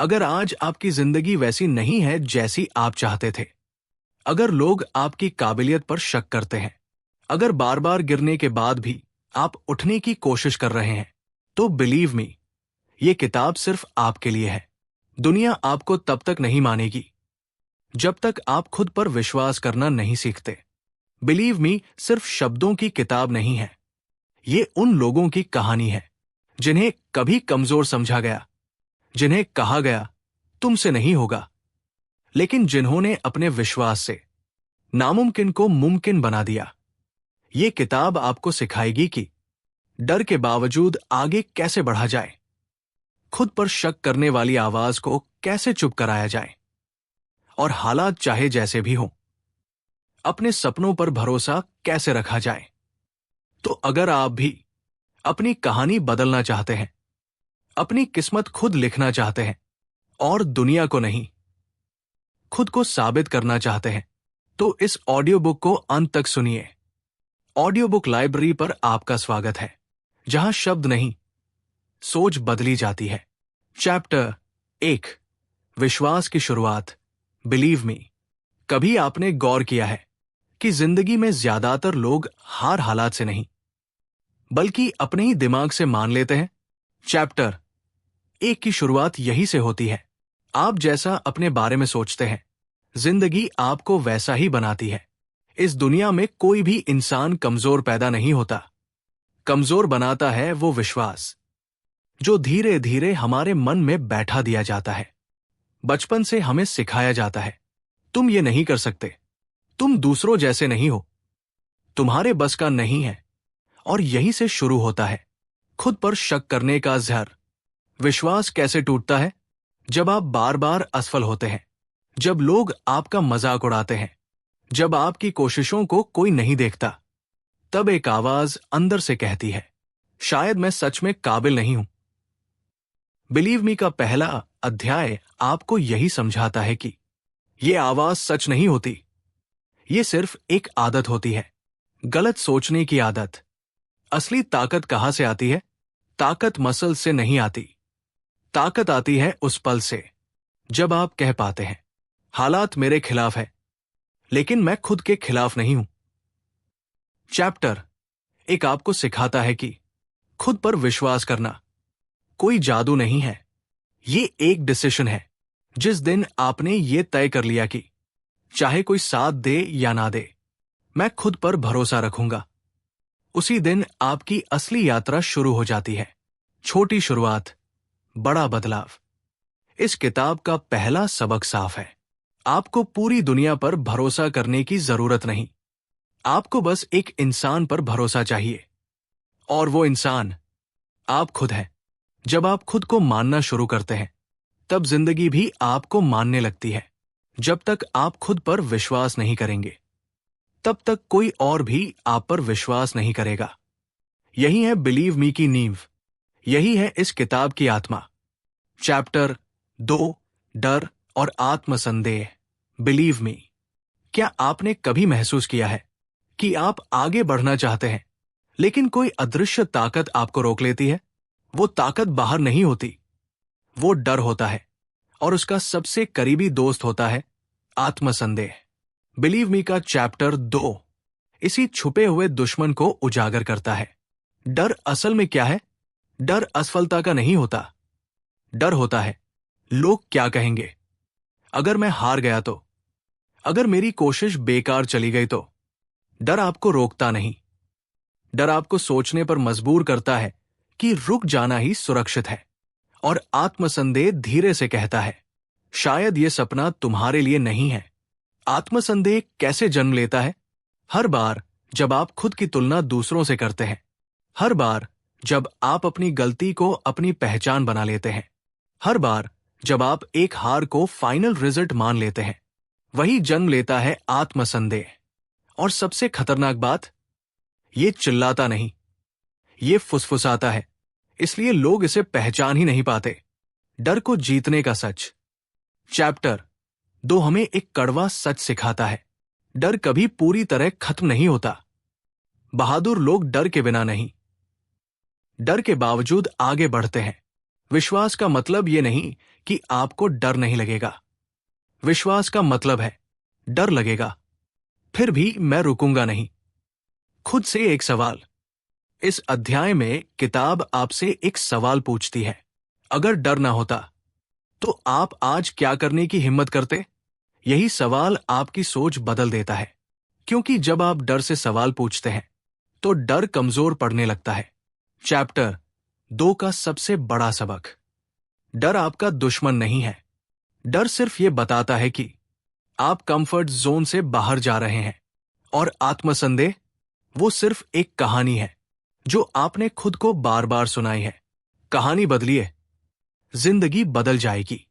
अगर आज आपकी जिंदगी वैसी नहीं है जैसी आप चाहते थे, अगर लोग आपकी काबिलियत पर शक करते हैं, अगर बार बार गिरने के बाद भी आप उठने की कोशिश कर रहे हैं, तो बिलीव मी, ये किताब सिर्फ आपके लिए है। दुनिया आपको तब तक नहीं मानेगी जब तक आप खुद पर विश्वास करना नहीं सीखते। बिलीव मी सिर्फ शब्दों की किताब नहीं है, ये उन लोगों की कहानी है जिन्हें कभी कमजोर समझा गया, जिन्हें कहा गया तुमसे नहीं होगा, लेकिन जिन्होंने अपने विश्वास से नामुमकिन को मुमकिन बना दिया। ये किताब आपको सिखाएगी कि डर के बावजूद आगे कैसे बढ़ा जाए, खुद पर शक करने वाली आवाज को कैसे चुप कराया जाए, और हालात चाहे जैसे भी हों, अपने सपनों पर भरोसा कैसे रखा जाए। तो अगर आप भी अपनी कहानी बदलना चाहते हैं, अपनी किस्मत खुद लिखना चाहते हैं और दुनिया को नहीं, खुद को साबित करना चाहते हैं, तो इस ऑडियो बुक को अंत तक सुनिए। ऑडियो बुक लाइब्रेरी पर आपका स्वागत है, जहां शब्द नहीं, सोच बदली जाती है। चैप्टर 1, विश्वास की शुरुआत। बिलीव मी, कभी आपने गौर किया है कि जिंदगी में ज्यादातर लोग हार हालात से नहीं, बल्कि अपने ही दिमाग से मान लेते हैं। चैप्टर 1 की शुरुआत यही से होती है। आप जैसा अपने बारे में सोचते हैं, जिंदगी आपको वैसा ही बनाती है। इस दुनिया में कोई भी इंसान कमजोर पैदा नहीं होता। कमजोर बनाता है वो विश्वास, जो धीरे धीरे हमारे मन में बैठा दिया जाता है। बचपन से हमें सिखाया जाता है, तुम ये नहीं कर सकते, तुम दूसरों जैसे नहीं हो, तुम्हारे बस का नहीं है। और यहीं से शुरू होता है खुद पर शक करने का जहर। विश्वास कैसे टूटता है? जब आप बार बार असफल होते हैं, जब लोग आपका मजाक उड़ाते हैं, जब आपकी कोशिशों को कोई नहीं देखता, तब एक आवाज अंदर से कहती है, शायद मैं सच में काबिल नहीं हूं। बिलीव मी का पहला अध्याय आपको यही समझाता है कि यह आवाज सच नहीं होती, ये सिर्फ एक आदत होती है, गलत सोचने की आदत। असली ताकत कहां से आती है? ताकत मसल से नहीं आती, ताकत आती है उस पल से जब आप कह पाते हैं, हालात मेरे खिलाफ है, लेकिन मैं खुद के खिलाफ नहीं हूं। चैप्टर 1 आपको सिखाता है कि खुद पर विश्वास करना कोई जादू नहीं है, ये एक डिसीजन है। जिस दिन आपने ये तय कर लिया कि चाहे कोई साथ दे या ना दे, मैं खुद पर भरोसा रखूंगा, उसी दिन आपकी असली यात्रा शुरू हो जाती है। छोटी शुरुआत, बड़ा बदलाव। इस किताब का पहला सबक साफ है, आपको पूरी दुनिया पर भरोसा करने की जरूरत नहीं, आपको बस एक इंसान पर भरोसा चाहिए, और वो इंसान आप खुद हैं। जब आप खुद को मानना शुरू करते हैं, तब जिंदगी भी आपको मानने लगती है। जब तक आप खुद पर विश्वास नहीं करेंगे, तब तक कोई और भी आप पर विश्वास नहीं करेगा। यही है बिलीव मी की नींव, यही है इस किताब की आत्मा। चैप्टर 2, डर और आत्मसंदेह। बिलीव मी, क्या आपने कभी महसूस किया है कि आप आगे बढ़ना चाहते हैं, लेकिन कोई अदृश्य ताकत आपको रोक लेती है? वो ताकत बाहर नहीं होती, वो डर होता है, और उसका सबसे करीबी दोस्त होता है आत्मसंदेह। बिलीव मी का चैप्टर 2 इसी छुपे हुए दुश्मन को उजागर करता है। डर असल में क्या है? डर असफलता का नहीं होता, डर होता है लोग क्या कहेंगे, अगर मैं हार गया तो, अगर मेरी कोशिश बेकार चली गई तो। डर आपको रोकता नहीं, डर आपको सोचने पर मजबूर करता है कि रुक जाना ही सुरक्षित है। और आत्मसंदेह धीरे से कहता है, शायद ये सपना तुम्हारे लिए नहीं है। आत्मसंदेह कैसे जन्म लेता है? हर बार जब आप खुद की तुलना दूसरों से करते हैं, हर बार जब आप अपनी गलती को अपनी पहचान बना लेते हैं, हर बार जब आप एक हार को फाइनल रिजल्ट मान लेते हैं, वही जन्म लेता है आत्मसंदेह। और सबसे खतरनाक बात, ये चिल्लाता नहीं, ये फुसफुसाता है, इसलिए लोग इसे पहचान ही नहीं पाते। डर को जीतने का सच। चैप्टर 2 हमें एक कड़वा सच सिखाता है, डर कभी पूरी तरह खत्म नहीं होता। बहादुर लोग डर के बिना नहीं, डर के बावजूद आगे बढ़ते हैं। विश्वास का मतलब ये नहीं कि आपको डर नहीं लगेगा। विश्वास का मतलब है डर लगेगा, फिर भी मैं रुकूंगा नहीं। खुद से एक सवाल। इस अध्याय में किताब आपसे एक सवाल पूछती है, अगर डर ना होता तो आप आज क्या करने की हिम्मत करते? यही सवाल आपकी सोच बदल देता है, क्योंकि जब आप डर से सवाल पूछते हैं तो डर कमजोर पड़ने लगता है। चैप्टर 2 का सबसे बड़ा सबक। डर आपका दुश्मन नहीं है। डर सिर्फ ये बताता है कि आप कंफर्ट जोन से बाहर जा रहे हैं, और आत्मसंदेह वो सिर्फ एक कहानी है जो आपने खुद को बार बार सुनाई है। कहानी बदलिए, जिंदगी बदल जाएगी।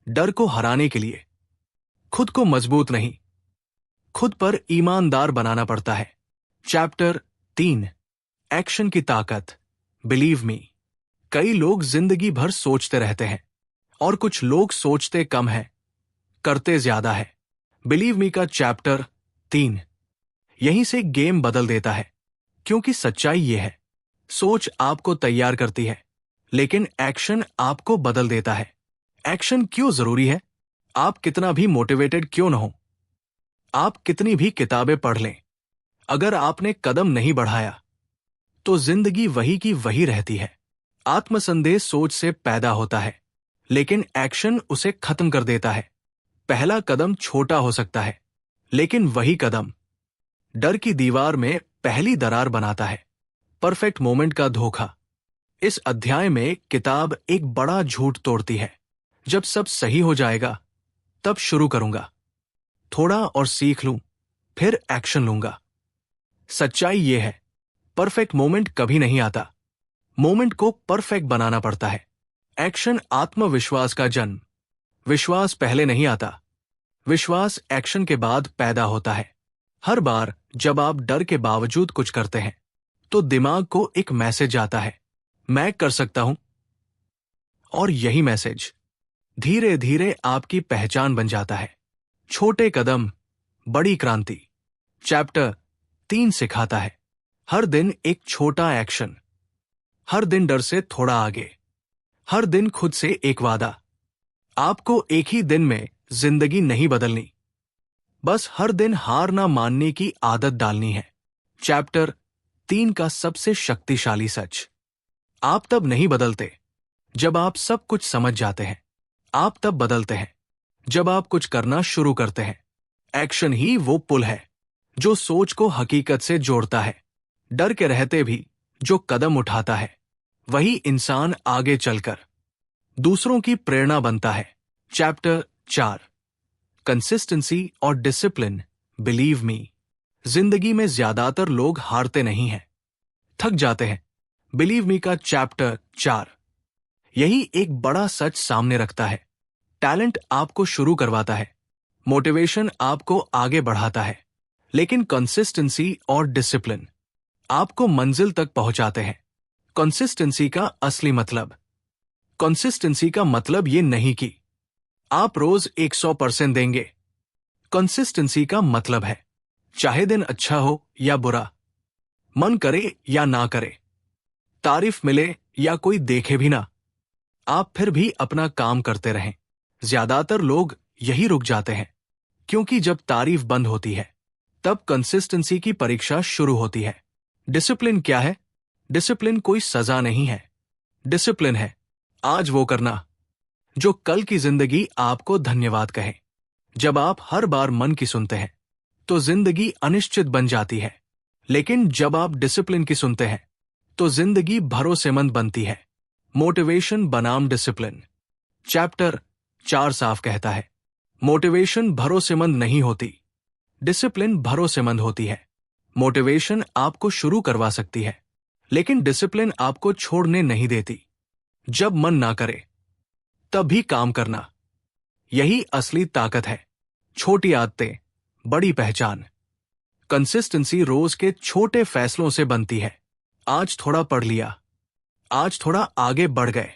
डर को हराने के लिए खुद को मजबूत नहीं, खुद पर ईमानदार बनाना पड़ता है। चैप्टर 3, एक्शन की ताकत। Believe me. कई लोग जिंदगी भर सोचते रहते हैं, और कुछ लोग सोचते कम है, करते ज्यादा है। बिलीव मी का चैप्टर 3 यहीं से गेम बदल देता है, क्योंकि सच्चाई यह है, सोच आपको तैयार करती है, लेकिन एक्शन आपको बदल देता है। एक्शन क्यों जरूरी है? आप कितना भी मोटिवेटेड क्यों न हो, आप कितनी भी किताबें पढ़ लें, अगर आपने कदम नहीं बढ़ाया तो जिंदगी वही की वही रहती है। आत्मसंदेह सोच से पैदा होता है, लेकिन एक्शन उसे खत्म कर देता है। पहला कदम छोटा हो सकता है, लेकिन वही कदम डर की दीवार में पहली दरार बनाता है। परफेक्ट मोमेंट का धोखा। इस अध्याय में किताब एक बड़ा झूठ तोड़ती है। जब सब सही हो जाएगा तब शुरू करूंगा, थोड़ा और सीख लूं, फिर एक्शन लूंगा। सच्चाई यह है, परफेक्ट मोमेंट कभी नहीं आता। मोमेंट को परफेक्ट बनाना पड़ता है। एक्शन आत्मविश्वास का जन्म। विश्वास पहले नहीं आता, विश्वास एक्शन के बाद पैदा होता है। हर बार जब आप डर के बावजूद कुछ करते हैं तो दिमाग को एक मैसेज आता है, मैं कर सकता हूं। और यही मैसेज धीरे धीरे आपकी पहचान बन जाता है। छोटे कदम, बड़ी क्रांति। चैप्टर 3 सिखाता है, हर दिन एक छोटा एक्शन, हर दिन डर से थोड़ा आगे, हर दिन खुद से एक वादा। आपको एक ही दिन में जिंदगी नहीं बदलनी, बस हर दिन हार ना मानने की आदत डालनी है। चैप्टर 3 का सबसे शक्तिशाली सच। आप तब नहीं बदलते जब आप सब कुछ समझ जाते हैं, आप तब बदलते हैं जब आप कुछ करना शुरू करते हैं। एक्शन ही वो पुल है जो सोच को हकीकत से जोड़ता है। डर के रहते भी जो कदम उठाता है, वही इंसान आगे चलकर दूसरों की प्रेरणा बनता है। चैप्टर 4, कंसिस्टेंसी और डिसिप्लिन। Believe me. जिंदगी में ज्यादातर लोग हारते नहीं हैं, थक जाते हैं। बिलीव मी का चैप्टर 4 यही एक बड़ा सच सामने रखता है। टैलेंट आपको शुरू करवाता है, मोटिवेशन आपको आगे बढ़ाता है, लेकिन कंसिस्टेंसी और डिसिप्लिन आपको मंजिल तक पहुंचाते हैं। कंसिस्टेंसी का असली मतलब। कंसिस्टेंसी का मतलब ये नहीं कि आप रोज 100% देंगे। कंसिस्टेंसी का मतलब है, चाहे दिन अच्छा हो या बुरा, मन करे या ना करे, तारीफ मिले या कोई देखे भी ना, आप फिर भी अपना काम करते रहें। ज्यादातर लोग यही रुक जाते हैं, क्योंकि जब तारीफ बंद होती है तब कंसिस्टेंसी की परीक्षा शुरू होती है। डिसिप्लिन क्या है? डिसिप्लिन कोई सजा नहीं है। डिसिप्लिन है आज वो करना जो कल की जिंदगी आपको धन्यवाद कहे। जब आप हर बार मन की सुनते हैं तो जिंदगी अनिश्चित बन जाती है, लेकिन जब आप डिसिप्लिन की सुनते हैं तो जिंदगी भरोसेमंद बनती है। मोटिवेशन बनाम डिसिप्लिन। चैप्टर 4 साफ कहता है, मोटिवेशन भरोसेमंद नहीं होती, डिसिप्लिन भरोसेमंद होती है। मोटिवेशन आपको शुरू करवा सकती है, लेकिन डिसिप्लिन आपको छोड़ने नहीं देती। जब मन ना करे तब भी काम करना, यही असली ताकत है। छोटी आदतें, बड़ी पहचान। कंसिस्टेंसी रोज के छोटे फैसलों से बनती है। आज थोड़ा पढ़ लिया, आज थोड़ा आगे बढ़ गए,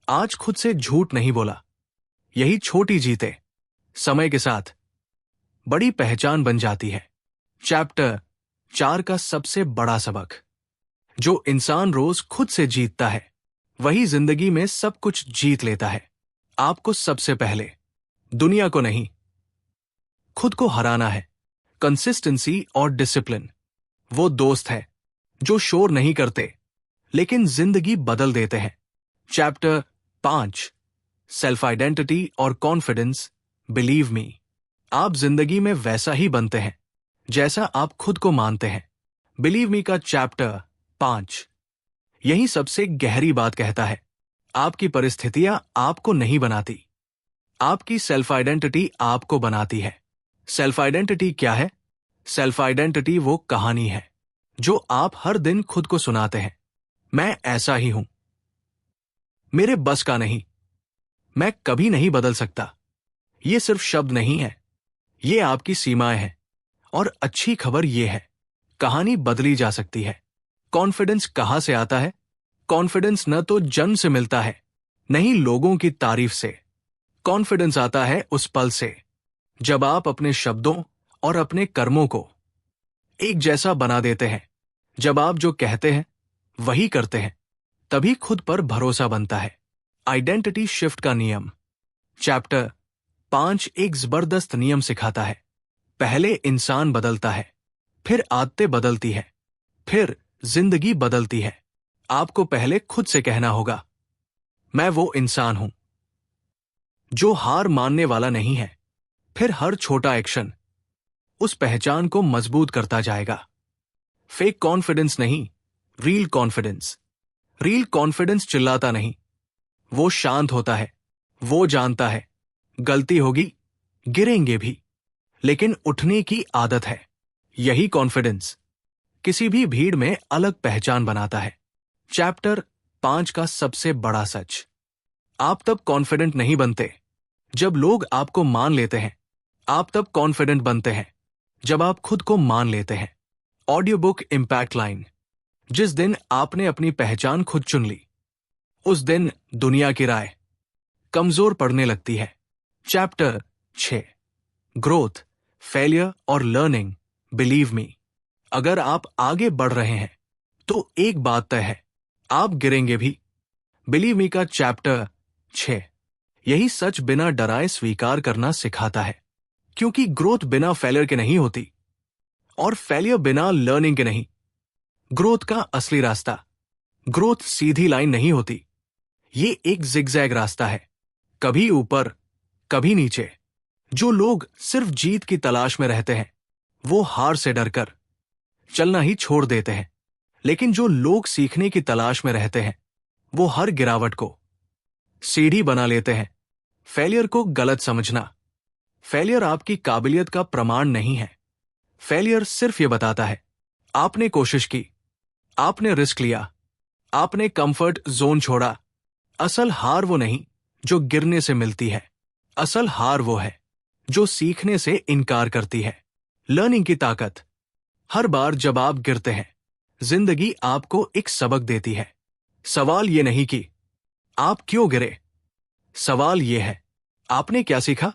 आज खुद से झूठ नहीं बोला। यही छोटी जीते समय के साथ बड़ी पहचान बन जाती है। चैप्टर 4 का सबसे बड़ा सबक। जो इंसान रोज खुद से जीतता है वही जिंदगी में सब कुछ जीत लेता है। आपको सबसे पहले दुनिया को नहीं, खुद को हराना है। कंसिस्टेंसी और डिसिप्लिन वो दोस्त है जो शोर नहीं करते लेकिन जिंदगी बदल देते हैं। चैप्टर 5, सेल्फ आइडेंटिटी और कॉन्फिडेंस। बिलीव मी, आप जिंदगी में वैसा ही बनते हैं जैसा आप खुद को मानते हैं। बिलीव मी का चैप्टर 5 यही सबसे गहरी बात कहता है। आपकी परिस्थितियां आपको नहीं बनाती, आपकी सेल्फ आइडेंटिटी आपको बनाती है। सेल्फ आइडेंटिटी क्या है? सेल्फ आइडेंटिटी वो कहानी है जो आप हर दिन खुद को सुनाते हैं। मैं ऐसा ही हूं, मेरे बस का नहीं, मैं कभी नहीं बदल सकता। ये सिर्फ शब्द नहीं है, ये आपकी सीमाएं हैं। और अच्छी खबर ये है, कहानी बदली जा सकती है। कॉन्फिडेंस कहां से आता है? कॉन्फिडेंस न तो जन्म से मिलता है, नहीं लोगों की तारीफ से। कॉन्फिडेंस आता है उस पल से जब आप अपने शब्दों और अपने कर्मों को एक जैसा बना देते हैं। जब आप जो कहते हैं वही करते हैं, तभी खुद पर भरोसा बनता है। आइडेंटिटी शिफ्ट का नियम। चैप्टर 5 एक जबरदस्त नियम सिखाता है। पहले इंसान बदलता है, फिर आदतें बदलती है, फिर जिंदगी बदलती है। आपको पहले खुद से कहना होगा, मैं वो इंसान हूं जो हार मानने वाला नहीं है। फिर हर छोटा एक्शन उस पहचान को मजबूत करता जाएगा। फेक कॉन्फिडेंस नहीं, रियल कॉन्फिडेंस। रियल कॉन्फिडेंस चिल्लाता नहीं, वो शांत होता है। वो जानता है गलती होगी, गिरेंगे भी, लेकिन उठने की आदत है। यही कॉन्फिडेंस किसी भी भीड़ में अलग पहचान बनाता है। चैप्टर 5 का सबसे बड़ा सच। आप तब कॉन्फिडेंट नहीं बनते जब लोग आपको मान लेते हैं, आप तब कॉन्फिडेंट बनते हैं जब आप खुद को मान लेते हैं। Audio book impact line. जिस दिन आपने अपनी पहचान खुद चुन ली, उस दिन दुनिया की राय कमजोर पड़ने लगती है। चैप्टर 6, ग्रोथ, फेलियर और लर्निंग। बिलीव मी, अगर आप आगे बढ़ रहे हैं तो एक बात तय है, आप गिरेंगे भी। बिलीव मी का चैप्टर 6 यही सच बिना डराए स्वीकार करना सिखाता है। क्योंकि ग्रोथ बिना फेलियर के नहीं होती और फेलियर बिना लर्निंग के नहीं। ग्रोथ का असली रास्ता, ग्रोथ सीधी लाइन नहीं होती, ये एक जिगजैग रास्ता है, कभी ऊपर कभी नीचे। जो लोग सिर्फ जीत की तलाश में रहते हैं वो हार से डरकर चलना ही छोड़ देते हैं, लेकिन जो लोग सीखने की तलाश में रहते हैं वो हर गिरावट को सीढ़ी बना लेते हैं। फेलियर को गलत समझना। फेलियर आपकी काबिलियत का प्रमाण नहीं है। फेलियर सिर्फ ये बताता है, आपने कोशिश की, आपने रिस्क लिया, आपने कंफर्ट जोन छोड़ा। असल हार वो नहीं जो गिरने से मिलती है, असल हार वो है जो सीखने से इनकार करती है। लर्निंग की ताकत। हर बार जब आप गिरते हैं, जिंदगी आपको एक सबक देती है। सवाल ये नहीं कि आप क्यों गिरे, सवाल ये है आपने क्या सीखा।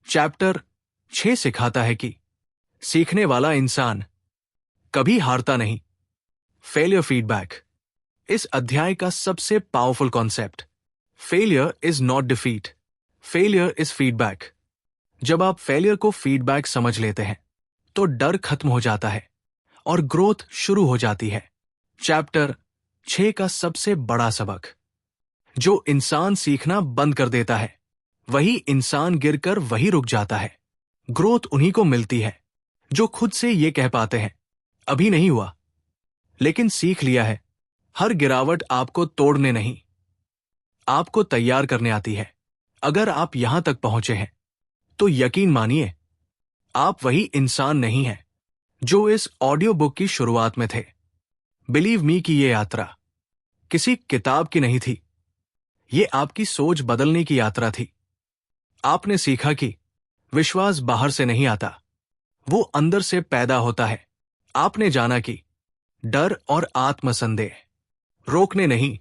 चैप्टर 6 सिखाता है कि सीखने वाला इंसान कभी हारता नहीं। Failure feedback. इस अध्याय का सबसे powerful concept. Failure is not defeat, failure is feedback. जब आप फेलियर को फीडबैक समझ लेते हैं तो डर खत्म हो जाता है और ग्रोथ शुरू हो जाती है। चैप्टर 6 का सबसे बड़ा सबक। जो इंसान सीखना बंद कर देता है वही इंसान गिरकर वही रुक जाता है। ग्रोथ उन्हीं को मिलती है जो खुद से ये कह पाते हैं, अभी नहीं हुआ, लेकिन सीख लिया है। हर गिरावट आपको तोड़ने नहीं, आपको तैयार करने आती है। अगर आप यहां तक पहुंचे हैं तो यकीन मानिए, आप वही इंसान नहीं हैं जो इस ऑडियो बुक की शुरुआत में थे। बिलीव मी की ये यात्रा किसी किताब की नहीं थी, ये आपकी सोच बदलने की यात्रा थी। आपने सीखा कि विश्वास बाहर से नहीं आता, वो अंदर से पैदा होता है। आपने जाना कि डर और आत्मसंदेह रोकने नहीं,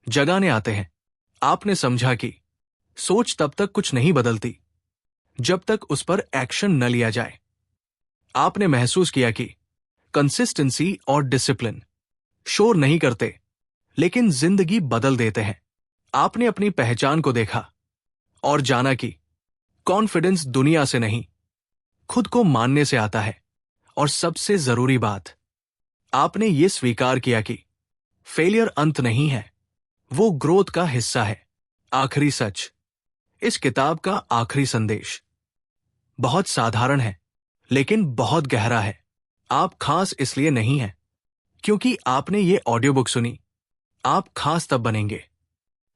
जगाने आते हैं। आपने समझा कि सोच तब तक कुछ नहीं बदलती जब तक उस पर एक्शन न लिया जाए। आपने महसूस किया कि कंसिस्टेंसी और डिसिप्लिन शोर नहीं करते, लेकिन जिंदगी बदल देते हैं। आपने अपनी पहचान को देखा, और जाना कि कॉन्फिडेंस दुनिया से नहीं, खुद को मानने से आता है। और सबसे जरूरी बात, आपने ये स्वीकार किया कि फेलियर अंत नहीं है, वो ग्रोथ का हिस्सा है। आखिरी सच, इस किताब का आखिरी संदेश बहुत साधारण है, लेकिन बहुत गहरा है। आप खास इसलिए नहीं हैं क्योंकि आपने ये ऑडियो बुक सुनी। आप खास तब बनेंगे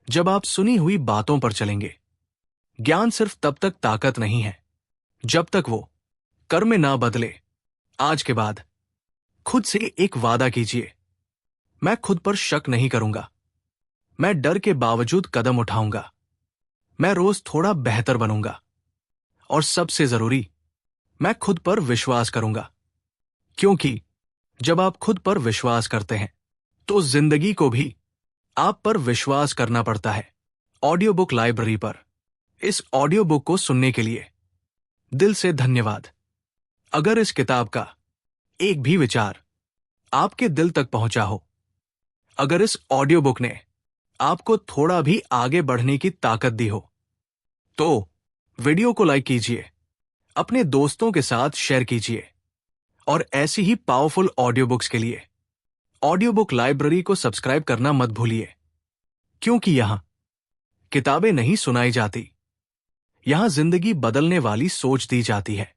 जब आप सुनी हुई बातों पर चलेंगे। ज्ञान सिर्फ तब तक ताकत नहीं है जब तक वो कर्म में ना बदले। आज के बाद खुद से एक वादा कीजिए, मैं खुद पर शक नहीं करूंगा, मैं डर के बावजूद कदम उठाऊंगा, मैं रोज थोड़ा बेहतर बनूंगा, और सबसे जरूरी, मैं खुद पर विश्वास करूंगा। क्योंकि जब आप खुद पर विश्वास करते हैं तो जिंदगी को भी आप पर विश्वास करना पड़ता है। ऑडियो बुक लाइब्रेरी पर इस ऑडियो बुक को सुनने के लिए दिल से धन्यवाद। अगर इस किताब का एक भी विचार आपके दिल तक पहुंचा हो, अगर इस ऑडियो बुक ने आपको थोड़ा भी आगे बढ़ने की ताकत दी हो, तो वीडियो को लाइक कीजिए, अपने दोस्तों के साथ शेयर कीजिए, और ऐसी ही पावरफुल ऑडियो बुक्स के लिए ऑडियो बुक लाइब्रेरी को सब्सक्राइब करना मत भूलिए। क्योंकि यहां किताबें नहीं सुनाई जाती, यहां जिंदगी बदलने वाली सोच दी जाती है।